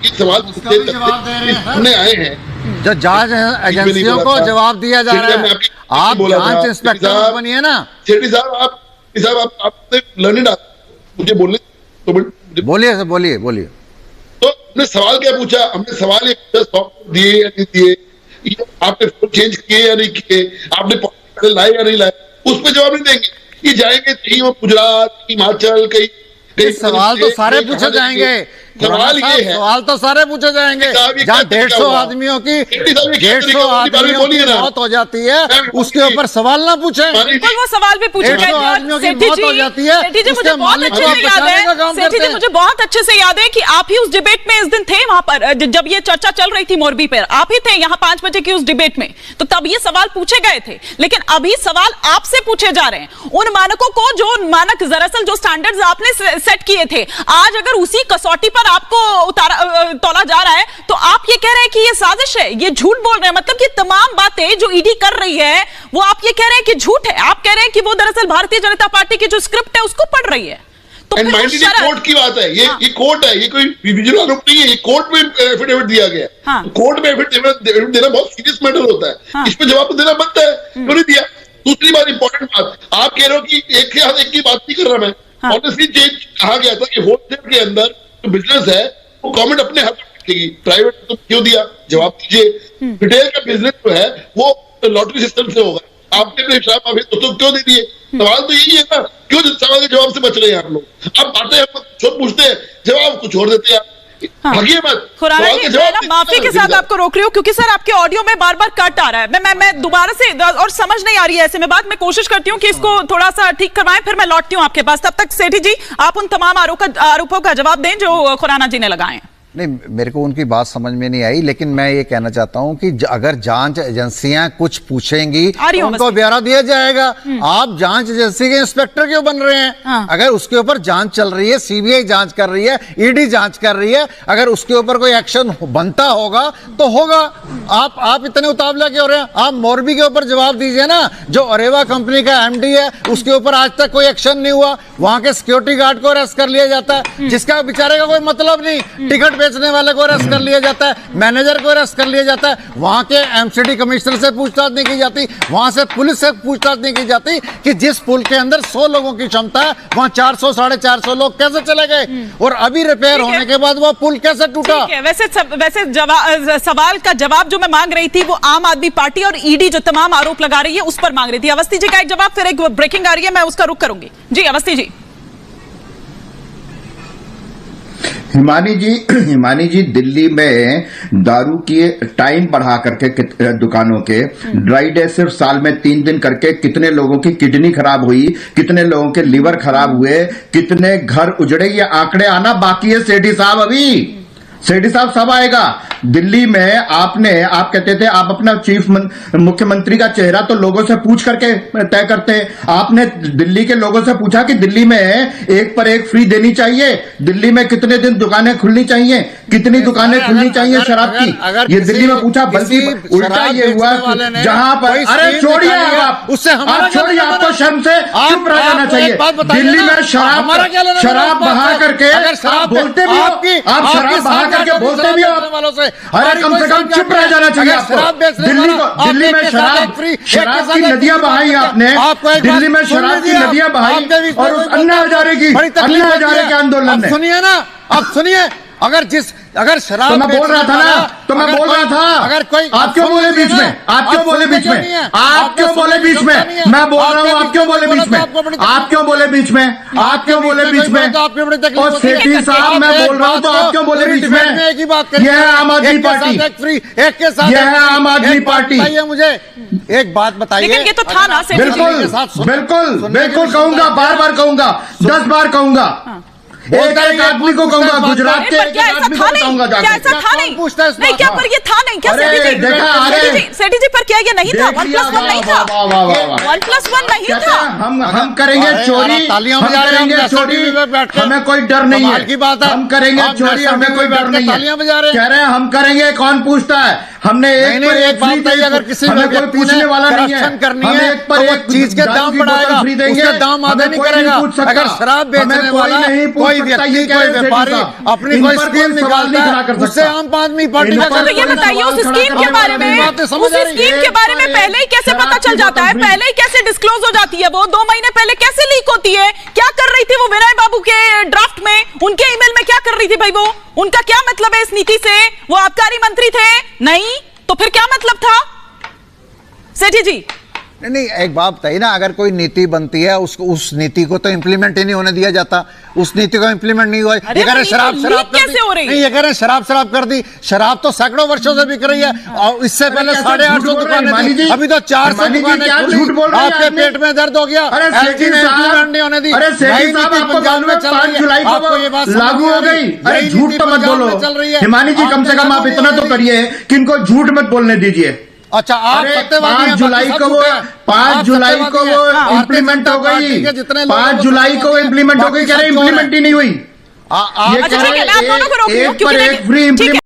ये सवाल सामने आए हैं, जो जांच एजेंसियों को जवाब दिया जा रहा है। आप जांच इंस्पेक्टर बनिए ना। शेट्टी साहब आपने लर्निंग मुझे बोलने तो बोलिए बोलिए बोलिए। तो हमने सवाल क्या पूछा? हमने सवाल ये पूछा सॉफ्टवेयर दिए या नहीं दिए, आपने फोन चेंज किए या नहीं किए, आपने लाए या नहीं लाए, उस पर जवाब नहीं देंगे। ये जाएंगे कहीं वो गुजरात, हिमाचल, कहीं सवाल तो सारे पूछे जाएंगे। सवाल ये है, सवाल तो सारे पूछे जाएंगे। जहाँ 150 आदमियों की 150 आदमियों की मौत हो जाती है, उसके ऊपर सवाल ना पूछे। बिल्कुल वो सवाल भी पूछे गए। सेठी जी मुझे बहुत अच्छे से याद है, सेठी जी मुझे बहुत अच्छे से याद है कि आप ही उस डिबेट में इस दिन थे वहां पर, जब ये चर्चा चल रही थी मोरबी पर, आप ही थे यहाँ 5 बजे की उस डिबेट में, तो तब ये सवाल पूछे गए थे। लेकिन अभी सवाल आपसे पूछे जा रहे हैं, उन मानकों को जो मानक दरअसल जो स्टैंडर्ड्स आपने सेट किए थे, आज अगर उसी कसौटी पर आपको तोला जा रहा है, तो आप ये कह रहे हैं कि ये साजिश है, ये झूठ बोल रहे हैं। मतलब कि तमाम बातें जो ईडी कर रही है वो आप ये कह रहे हैं कि झूठ है। आप कह रहे हैं कि वो दरअसल भारतीय जनता पार्टी की जो स्क्रिप्ट है उसको पढ़ रही है। तो कोर्ट की बात है, ये कोर्ट है, ये कोई विजिबल आरोप नहीं है, ये कोर्ट में एफिडेविट दिया गया है। हाँ। कोर्ट में एफिडेविट देना बहुत सीरियस मैटर होता है। हाँ। इस पे जवाब देना बनता है, क्यों नहीं दिया? दूसरी बात, इंपॉर्टेंट बात, आप कह रहे हो कि एक के साथ एक की बात नहीं कर रहा मैं। पॉलिसी चेंज कहा गया था कि होलसेल के अंदर जो बिजनेस है वो गवर्नमेंट अपने हाथ में रखेगी, प्राइवेट तो क्यों दिया? जवाब दीजिए। रिटेल का बिजनेस जो है वो लॉटरी सिस्टम से होगा, आपने अपने हिसाब माफी तो क्यों दे दिए? सवाल तो यही है ना, क्यों सवाल के जवाब से बच रहे हैं आप लोग? आप बातें हम पूछते हैं, जवाब कुछ और देते हैं। हाँ। खुराना जी, मैं माफी के साथ आपको रोक रही हूँ क्योंकि सर आपके ऑडियो में बार बार कट आ रहा है। मैं दोबारा से, और समझ नहीं आ रही है ऐसे में बात, मैं कोशिश करती हूँ कि इसको थोड़ा सा ठीक करवाएं, फिर मैं लौटती हूँ आपके पास। तब तक सेठी जी आप उन तमाम आरोपों का जवाब दें जो खुराना जी ने लगाए। नहीं, मेरे को उनकी बात समझ में नहीं आई, लेकिन मैं ये कहना चाहता हूं कि अगर जांच एजेंसियां कुछ पूछेंगी तो उनको ब्यौरा दिया जाएगा। आप जांच एजेंसी के इंस्पेक्टर क्यों बन रहे हैं? हाँ। अगर उसके ऊपर जांच चल रही है, सीबीआई जांच कर रही है, ईडी जांच कर रही है, अगर उसके ऊपर कोई एक्शन बनता होगा तो होगा। आप इतने उतावला क्यों हो रहे हैं? आप मोरबी के ऊपर जवाब दीजिए ना। जो अरेवा कंपनी का एमडी है उसके ऊपर आज तक कोई एक्शन नहीं हुआ, वहां के सिक्योरिटी गार्ड को अरेस्ट कर लिया जाता है, जिसका बेचारे का कोई मतलब नहीं, टिकट बेचने वाले को अरेस्ट कर लिया जाता है, मैनेजर को अरेस्ट कर लिया जाता है, वहां के एमसीडी कमिश्नर से पूछताछ नहीं की जाती, वहां से पुलिस से पूछताछ नहीं की जाती कि जिस पुल के अंदर 100 लोगों की क्षमता है वहां 400 साढ़े 400 लोग कैसे चले गए, और अभी रिपेयर होने के बाद वो पुल कैसे टूटा? वैसे सवाल का जवाब जो मैं मांग रही थी वो आम आदमी पार्टी और ईडी जो तमाम आरोप लगा रही है उस पर मांग रही थी। अवस्थी जी का एक जवाब, फिर एक ब्रेकिंग आ रही है, मैं उसका रुख करूंगी। जी अवस्थी जी। हिमानी जी, दिल्ली में दारू की टाइम बढ़ा करके दुकानों के ड्राई डे सिर्फ साल में 3 दिन करके कितने लोगों की किडनी खराब हुई, कितने लोगों के लिवर खराब हुए, कितने घर उजड़े, ये आंकड़े आना बाकी है सेठी साहब। अभी सेठी साहब सब आएगा। दिल्ली में आप कहते थे आप अपना मुख्यमंत्री का चेहरा तो लोगों से पूछ करके तय करते हैं। आपने दिल्ली के लोगों से पूछा कि दिल्ली में एक पर एक फ्री देनी चाहिए, दिल्ली में कितने दिन दुकानें खुलनी चाहिए, कितनी दुकानें खुलनी चाहिए शराब की, ये दिल्ली में पूछा। बल्कि उल्टा ये हुआ जहां पर, अरे छोड़िए आप छोड़िए, आपको शर्म से चुप रह जाना चाहिए। दिल्ली में शराब बहा करके आप बोलते भी हो, आप शराब बहा करके बोलते भी हो, अरे कम से कम चुप रह जाना चाहिए आपको। दिल्ली में शराब की नदियां बहाई आपने, दिल्ली में शराब की नदियां बहाई, और उस अन्ना हजारे के आंदोलन में। सुनिए ना, अब सुनिए, अगर शराब तो मैं बोल रहा था ना, तो मैं बोल रहा था, अगर कोई आप क्यों बोले बीच में? आप क्यों बोले बीच में? आप क्यों बोले बीच में? मैं बोल रहा हूँ, आप क्यों बोले बीच में? आप क्यों बोले बीच में? आप क्यों बोले बीच में? और सेठी साहब मैं बोल रहा हूँ तो आप क्यों बोले बीच में? यह है आम आदमी पार्टी, यह है आम आदमी पार्टी। मुझे एक बात बताइए, लेकिन ये तो था ना। बिल्कुल बिल्कुल बिल्कुल कहूंगा, बार बार कहूंगा, 10 बार कहूंगा, एक आदमी को कहूंगा, गुजरात के एक आदमी को बताऊंगा जाके। क्या ऐसा था नहीं? नहीं क्या, पर ये था नहीं क्या सेठी जी? पर क्या ये नहीं था? 1+1 नहीं था, 1+1 नहीं था। हम करेंगे चोरी, हम करेंगे चोरी, हमें कोई डर नहीं है। हम करेंगे चोरी, हमें कोई डर नहीं है। कह रहे हैं हम करेंगे, कौन पूछता है? हमने नहीं, पर एक बात बताइए, अगर किसी हमें कोई व्यक्ति पूछने ने वाला नहीं है, करप्शन करनी हमें है एक पर तो वो एक चीज के दारू दाम की बढ़ाएगा, बोतल फ्री देंगे, उसके दाम आधा हमें नहीं कोई करेगा। पूछ सकता। अगर शराब बेचने हमें कोई वाला नहीं पूछ कोई सकता, व्यक्ति ये कह कोई रहे थे व्यापारी सेठी साहब। अपनी इन कोई पर स्कीम कोई सवाल नहीं निकालता खड़ा कर है, उससे सकता। आम आदमी पार्टी इन का पर तो ये कोई बताइए उस सवाल स्कीम खड़ा के बारे करने में, वाला बातें समझ उस आ रही है। स्कीम के बारे में पहले ही कैसे शराब पता की चल जाता है, बोतल पहले ही कैसे डिस्क्लोज हो जाती है वो, 2 महीने पहले कैसे लीक होती है? क्या कर रही थी वो विनय बाबू के ड्राफ्ट में, उनके ईमेल में क्या कर रही थी भाई वो? उनका क्या मतलब है इस नीति से? वो आबकारी मंत्री थे नहीं तो फिर क्या मतलब था? सेठी जी नहीं, एक बात बताइए ना, अगर कोई नीति बनती है उस नीति को तो इम्प्लीमेंट ही नहीं होने दिया जाता, उस नीति को इम्प्लीमेंट नहीं हुआ। ये कह रहे शराब शराब कैसे हो रही है? नहीं, ये कह रहे शराब कर दी। शराब तो सैकड़ों वर्षों से बिक रही है और इससे पहले 850 दुकानें थी, अभी तो 400 दुकानें खुली। आपके पेट में दर्द हो गया, एलजी ने इम्प्लीमेंट नहीं होने दी। अरे सेठी साहब, आपको मालूम है 5 जुलाई को ये बात लागू हो गई। अरे झूठ तो मत बोलो चल रही है। हिमानी जी, कम से कम आप इतना तो करिए कि इनको झूठ मत बोलने दीजिए। अच्छा, आप 5 जुलाई को वो 5 जुलाई को वो इम्प्लीमेंट हो गई, 5 जुलाई को इम्प्लीमेंट हो गई, कह रहे इम्प्लीमेंट ही नहीं हुई। अच्छा ठीक है, मैं आप दोनों को रोक रही हूँ एक पर क्योंकि एक फ्री ठीक है।